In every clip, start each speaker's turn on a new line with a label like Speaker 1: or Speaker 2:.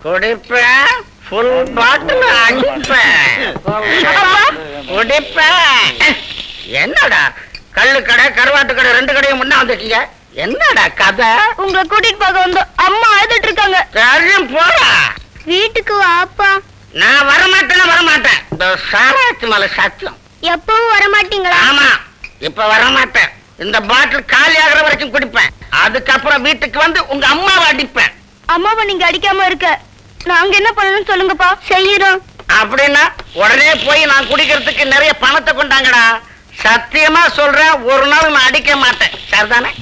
Speaker 1: குடிப்பேன், ஃபுல் பாட்டில் அடிப்பேன், குடிப்பேன். என்னடா கல்லு கடை கருவாட்டு கடை 2 கடையும் முன்ன வந்துட்டீங்க? என்னடா கதை?
Speaker 2: உங்களை கூட்டிட்டு போக வந்து அம்மா அழுதுட்டு இருக்காங்க.
Speaker 1: சரியும் போடா.
Speaker 2: வீட்டுக்கு வாப்பா.
Speaker 1: நான் வரமாட்டேன். இந்த சாராயத்து மேல சத்தியம்.
Speaker 2: எப்பவும் வரமாட்டீங்களா?
Speaker 1: ஆமா, இப்ப வரமாட்டேன். இந்த பாட்டில் காலி ஆகிற வரைக்கும் குடிப்பேன். அதுக்கப்புறம் வீட்டுக்கு வந்து உங்க அம்மாவை அடிப்பேன்.
Speaker 2: அம்மாவை நீங்க அடிக்காம இருக்க நாங்க என்ன பண்ணணும்னு சொல்லுங்கப்பா, செய்யறோம்.
Speaker 1: அப்படின்னா உடனே போய் நான் குடிக்கிறதுக்கு நிறைய பணத்தை கொண்டாங்கடா. சத்தியமா சொல்றேன், ஒரு நாள் நான் அடிக்க மாட்டேன். சரிதானே?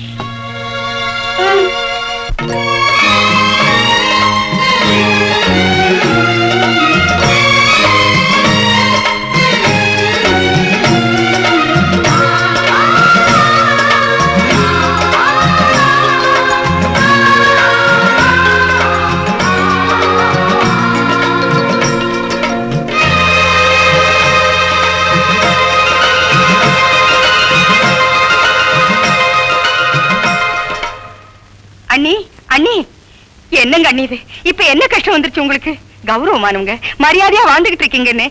Speaker 3: அண்ணி, என்னங்க அண்ணி இது? இப்ப என்ன கஷ்டம் வந்துருச்சு உங்களுக்கு? கௌரவமானவங்க மரியாதையா வாழ்ந்துகிட்டு இருக்கீங்கன்னு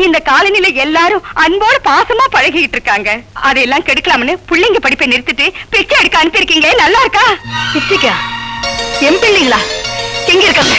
Speaker 3: இந்த காலனில எல்லாரும் அன்போடு பாசமா பழகிட்டு இருக்காங்க. அதையெல்லாம் கெடுக்கலாம்னு பிள்ளைங்க படிப்பை நிறுத்திட்டு பிச்சை எடுக்க அனுப்பியிருக்கீங்களே, நல்லா இருக்கா? பிச்சைக்கா? என் பிள்ளைங்களா? எங்க இருக்காங்க?